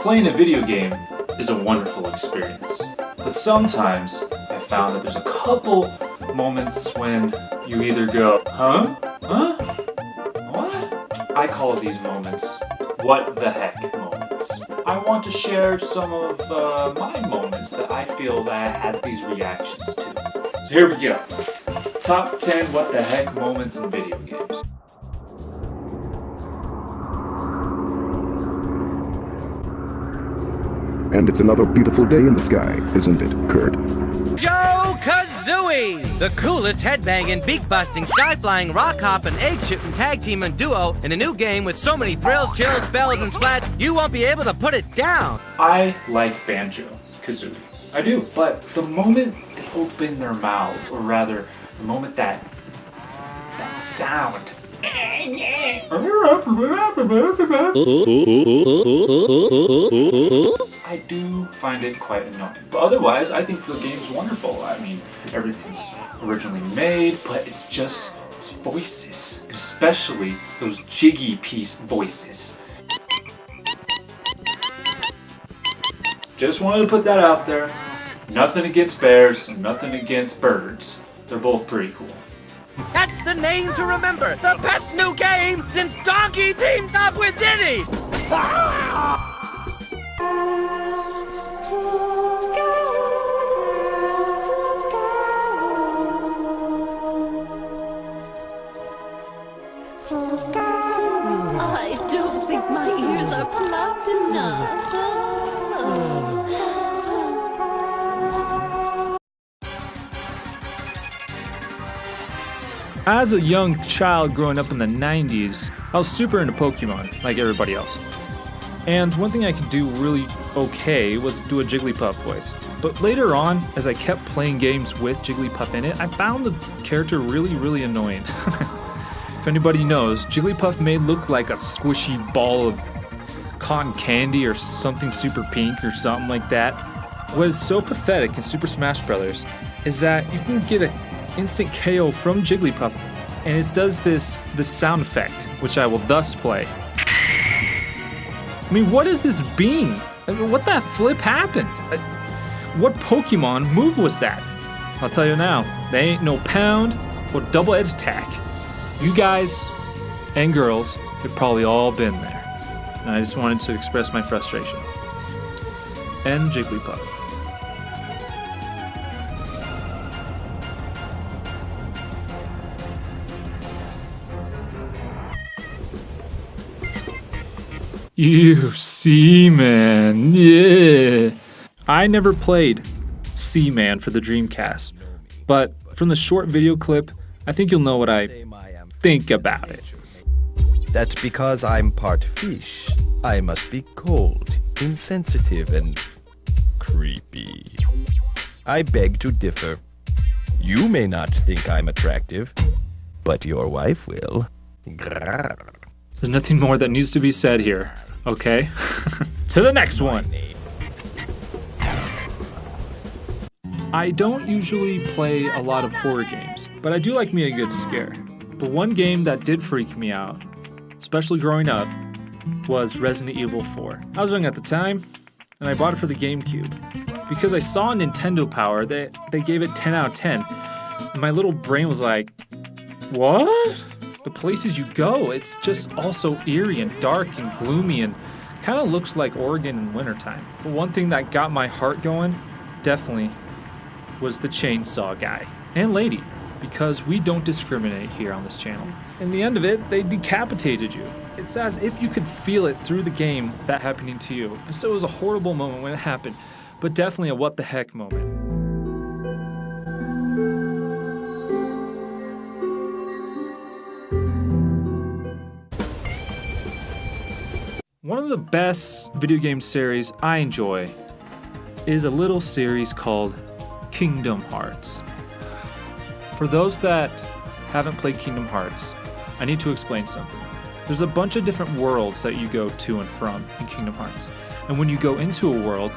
Playing a video game is a wonderful experience, but sometimes I found that there's a couple moments when you either go, huh? Huh? What? I call these moments, what the heck moments. I want to share some of my moments that I feel that I had these reactions to. So here we go. Top 10 what the heck moments in video games. And it's another beautiful day in the sky, isn't it, Kurt? Joe-Kazooie! The coolest headbanging, beak-busting, sky-flying, rock-hopping, egg-shooting, tag-teaming duo in a new game with so many thrills, chills, spells, and splats, you won't be able to put it down! I like Banjo-Kazooie. I do, but the moment they open their mouths, or rather, the moment that sound, I do find it quite annoying. But otherwise, I think the game's wonderful. I mean, everything's originally made, but it's just those voices, and especially those jiggy piece voices. Just wanted to put that out there. Nothing against bears, and nothing against birds. They're both pretty cool. That's the name to remember! The best new game since Donkey teamed up with Diddy! I don't think my ears are plugged enough. As a young child growing up in the 90s, I was super into Pokemon, like everybody else. And one thing I could do really okay was do a Jigglypuff voice. But later on, as I kept playing games with Jigglypuff in it, I found the character really annoying. If anybody knows, Jigglypuff may look like a squishy ball of cotton candy or something super pink or something like that. What is so pathetic in Super Smash Bros. Is that you can get an instant KO from Jigglypuff, and it does this sound effect, which I will thus play. I mean, what is this being? What that flip happened? What Pokemon move was that? I'll tell you now, there ain't no pound or double edge attack. You guys and girls have probably all been there. And I just wanted to express my frustration. And Jigglypuff. You Seaman, yeah. I never played Seaman for the Dreamcast, but from the short video clip, I think you'll know what I think about it. That's because I'm part fish. I must be cold, insensitive, and creepy. I beg to differ. You may not think I'm attractive, but your wife will. Grrr. There's nothing more that needs to be said here, okay? To the next one! I don't usually play a lot of horror games, but I do like me a good scare. But one game that did freak me out, especially growing up, was Resident Evil 4. I was young at the time, and I bought it for the GameCube. Because I saw Nintendo Power, they gave it 10 out of 10. And my little brain was like, what? The places you go, it's just all so eerie and dark and gloomy and kind of looks like Oregon in wintertime. But one thing that got my heart going, definitely, was the chainsaw guy and lady, because we don't discriminate here on this channel. In the end of it, they decapitated you. It's as if you could feel it through the game that happening to you. And so it was a horrible moment when it happened, but definitely a what the heck moment. One of the best video game series I enjoy is a little series called Kingdom Hearts. For those that haven't played Kingdom Hearts, I need to explain something. There's a bunch of different worlds that you go to and from in Kingdom Hearts. And when you go into a world,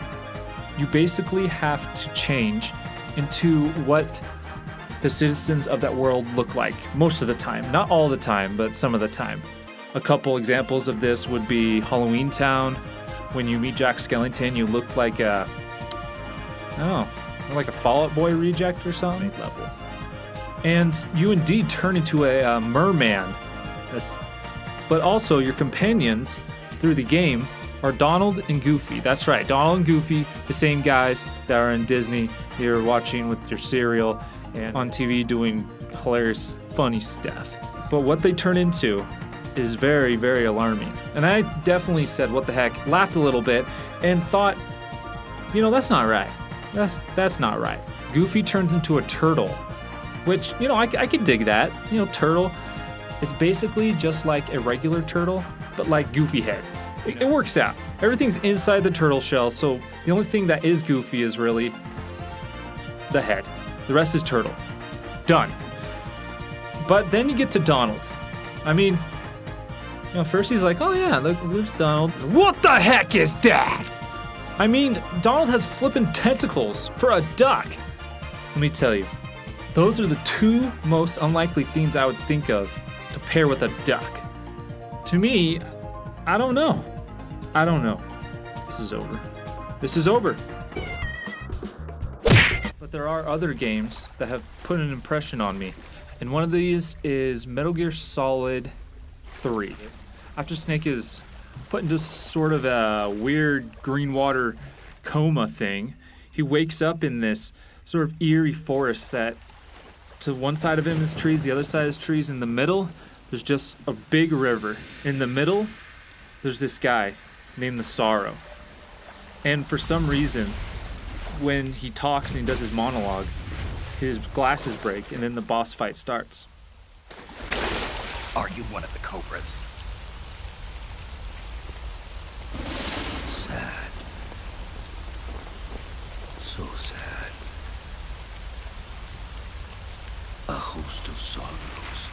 you basically have to change into what the citizens of that world look like most of the time. Not all the time, but some of the time. A couple examples of this would be Halloween Town, when you meet Jack Skellington, you look like a, I don't know, like a Fall Out Boy reject or something. Level. And you indeed turn into a merman. But also your companions through the game are Donald and Goofy. That's right, Donald and Goofy, the same guys that are in Disney. You're watching with your cereal and on TV doing hilarious, funny stuff. But what they turn into is very, very alarming. And I definitely said, what the heck, laughed a little bit, and thought, you know, that's not right. That's not right. Goofy turns into a turtle, which, you know, I could dig that. You know, turtle is basically just like a regular turtle, but like Goofy head. It works out. Everything's inside the turtle shell, so the only thing that is Goofy is really the head. The rest is turtle. Done. But then you get to Donald. I mean, you know, first he's like, oh yeah, look, there's Donald. What the heck is that? I mean, Donald has flippin' tentacles for a duck. Let me tell you, those are the two most unlikely things I would think of to pair with a duck. To me, I don't know. I don't know. This is over. This is over. But there are other games that have put an impression on me. And one of these is Metal Gear Solid 3. After Snake is put into sort of a weird green water coma thing, he wakes up in this sort of eerie forest that to one side of him is trees, the other side is trees. In the middle, there's just a big river. In the middle, there's this guy named the Sorrow. And for some reason, when he talks and he does his monologue, his glasses break and then the boss fight starts. Are you one of the Cobras? Sad. So sad. A host of sorrows.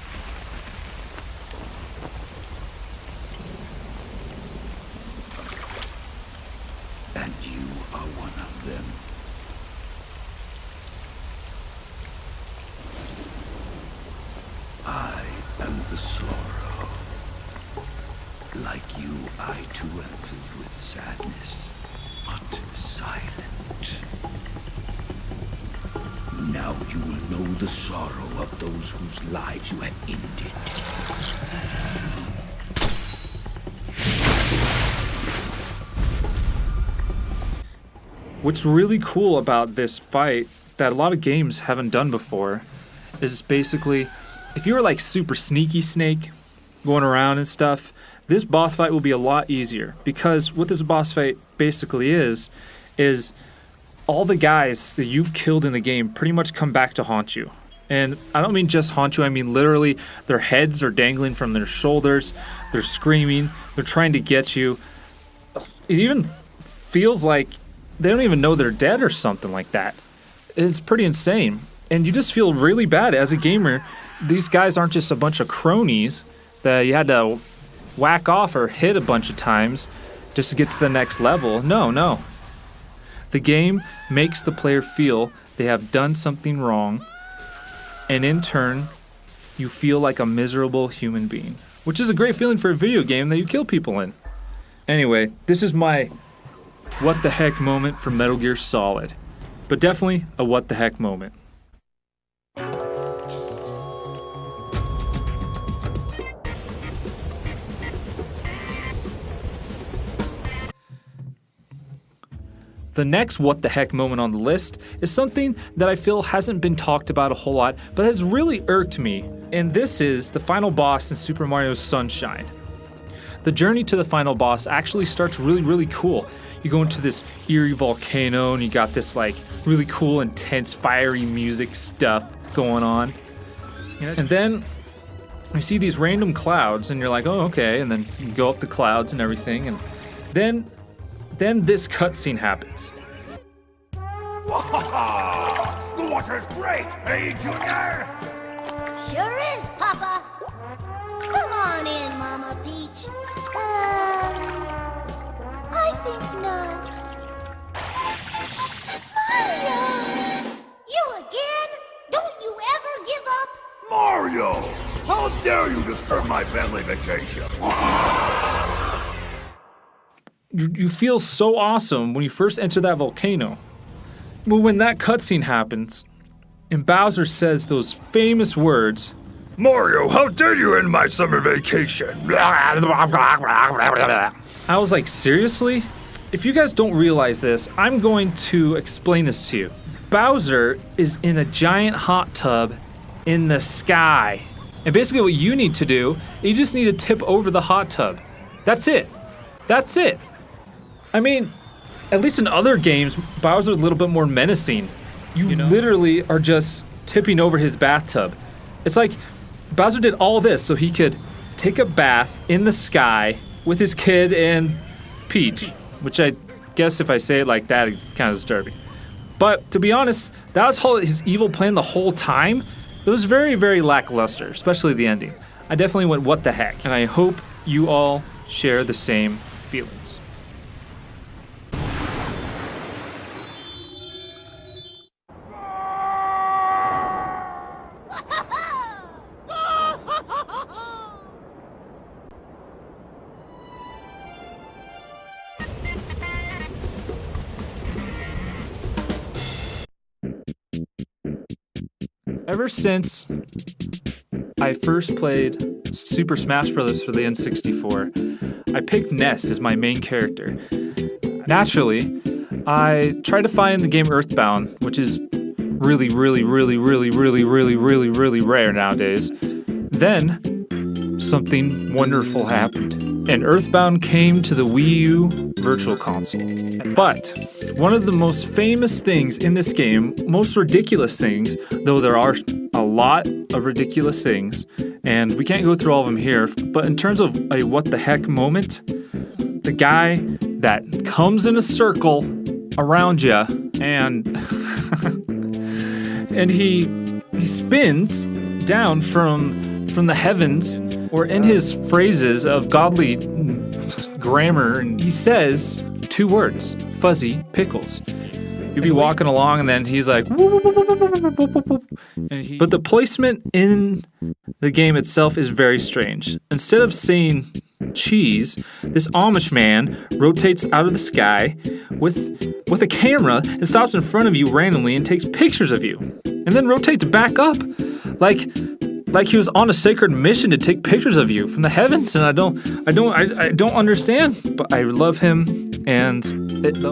And you are one of them. I am the sorrow. Like you, I too am filled with sadness, but silent. Now you will know the sorrow of those whose lives you have ended. What's really cool about this fight that a lot of games haven't done before is basically, if you were like super sneaky Snake going around and stuff, this boss fight will be a lot easier, because what this boss fight basically is all the guys that you've killed in the game pretty much come back to haunt you. And I don't mean just haunt you, I mean literally their heads are dangling from their shoulders, they're screaming, they're trying to get you. It even feels like they don't even know they're dead or something like that. It's pretty insane. And you just feel really bad as a gamer. These guys aren't just a bunch of cronies that you had to whack off or hit a bunch of times just to get to the next level. No. The game makes the player feel they have done something wrong, and in turn, you feel like a miserable human being, which is a great feeling for a video game that you kill people in. Anyway, this is my what the heck moment for Metal Gear Solid, but definitely a what the heck moment. The next what the heck moment on the list is something that I feel hasn't been talked about a whole lot, but has really irked me, and this is the final boss in Super Mario Sunshine. The journey to the final boss actually starts really cool. You go into this eerie volcano and you got this like really cool, intense, fiery music stuff going on. And then you see these random clouds and you're like, oh, okay. And then you go up the clouds and everything. And then this cutscene happens. The water's great, hey, Junior? Sure is, Papa. Come on in, Mama Peach. I think not. Mario! You again? Don't you ever give up? Mario! How dare you disturb my family vacation? you feel so awesome when you first enter that volcano. But when that cutscene happens, and Bowser says those famous words, "Mario, how dare you end my summer vacation?" I was like, seriously? If you guys don't realize this, I'm going to explain this to you. Bowser is in a giant hot tub in the sky. And basically what you need to do, you just need to tip over the hot tub. That's it. That's it. I mean, at least in other games, Bowser's a little bit more menacing. You literally are just tipping over his bathtub. It's like Bowser did all this so he could take a bath in the sky with his kid and Peach, which I guess if I say it like that, it's kind of disturbing. But to be honest, that was his evil plan the whole time. It was very, very lackluster, especially the ending. I definitely went, what the heck? And I hope you all share the same feelings. Ever since I first played Super Smash Bros. For the N64, I picked Ness as my main character. Naturally, I tried to find the game Earthbound, which is really, really, really, really, really, really, really, really rare nowadays. Then, something wonderful happened, and Earthbound came to the Wii U Virtual Console. But one of the most famous things in this game, most ridiculous things, though there are a lot of ridiculous things, and we can't go through all of them here, but in terms of a what the heck moment, the guy that comes in a circle around you and and he spins down from the heavens, or in his phrases of godly grammar, and he says 2 words, fuzzy pickles. You'd be walking along and then he's like, whoop, whoop, whoop, whoop, whoop, whoop, whoop, whoop. But the placement in the game itself is very strange. Instead of saying cheese, this Amish man rotates out of the sky with a camera and stops in front of you randomly and takes pictures of you, and then rotates back up like he was on a sacred mission to take pictures of you from the heavens. And I don't understand, but I love him, and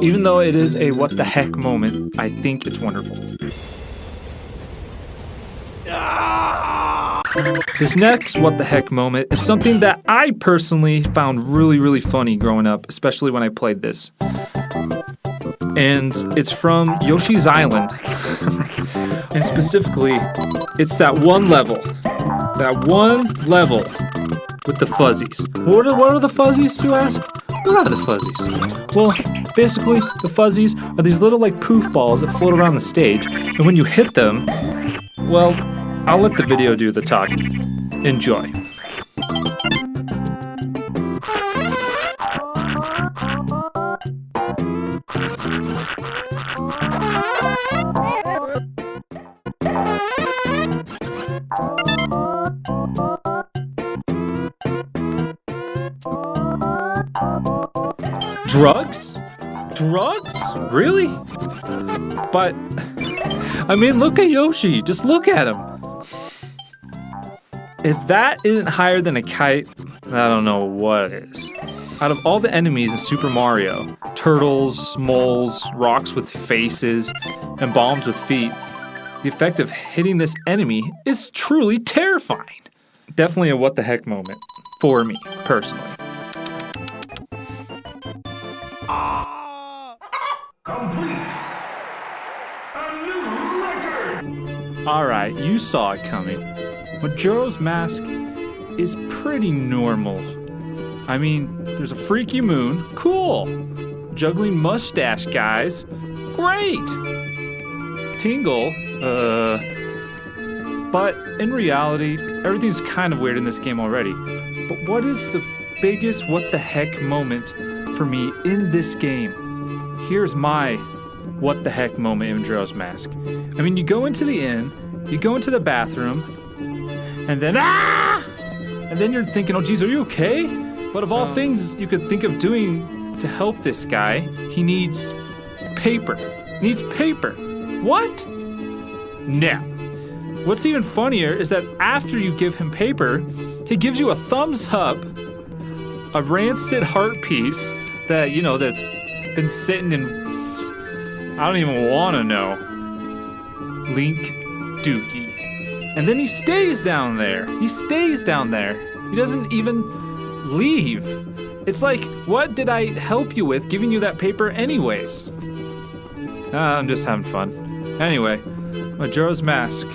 even though it is a what the heck moment, I think it's wonderful. This next what the heck moment is something that I personally found really, really funny growing up, especially when I played this. And it's from Yoshi's Island. And specifically, it's that one level with the fuzzies. What are the fuzzies, you ask? What are the fuzzies? Well, basically, the fuzzies are these little like poof balls that float around the stage, and when you hit them, well, I'll let the video do the talking. Enjoy. Drugs? Drugs? Really? But, I mean, look at Yoshi. Just look at him. If that isn't higher than a kite, I don't know what is. Out of all the enemies in Super Mario, turtles, moles, rocks with faces, and bombs with feet, the effect of hitting this enemy is truly terrifying. Definitely a what the heck moment for me, personally. Alright, you saw it coming. Majora's Mask is pretty normal. I mean, there's a freaky moon, cool. Juggling mustache guys, great. Tingle, but in reality, everything's kind of weird in this game already. But what is the biggest what the heck moment for me in this game? Here's my what the heck moment in Majora's Mask. I mean, you go into the inn, you go into the bathroom, and then and then you're thinking, oh geez, are you okay? But of all things you could think of doing to help this guy, he needs paper. Needs paper. What? Now, what's even funnier is that after you give him paper, he gives you a thumbs up, a rancid heart piece that, you know, that's been sitting in, I don't even want to know, Link Dookie. And then he stays down there. He stays down there. He doesn't even leave. It's like, what did I help you with giving you that paper anyways? I'm just having fun. Anyway, Majora's Mask.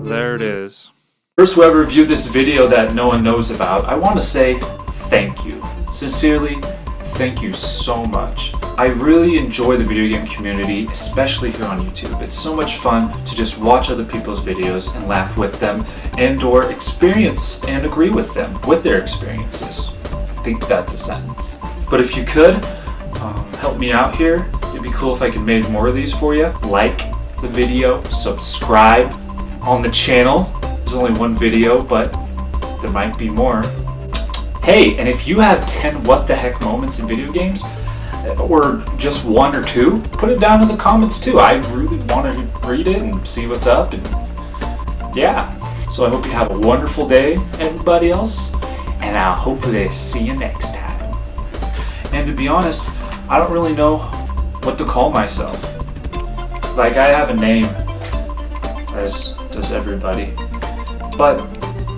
There it is. First, whoever viewed this video that no one knows about, I want to say thank you. Sincerely, thank you so much. I really enjoy the video game community, especially here on YouTube. It's so much fun to just watch other people's videos and laugh with them and or experience and agree with them with their experiences. I think that's a sentence. But if you could, help me out here. It'd be cool if I could make more of these for you. Like the video, subscribe on the channel. There's only one video, but there might be more. Hey, and if you have 10 what the heck moments in video games, or just one or two, put it down in the comments too. I really want to read it and see what's up, and yeah. So I hope you have a wonderful day, everybody else, and I'll hopefully see you next time. And to be honest, I don't really know what to call myself. Like, I have a name, as does everybody, but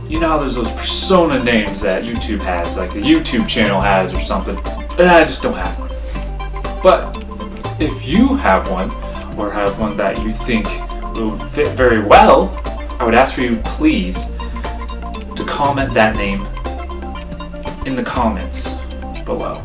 you know how there's those persona names that YouTube has, like a YouTube channel has or something, and I just don't have one. But if you have one, or have one that you think will fit very well, I would ask for you, please, to comment that name in the comments below.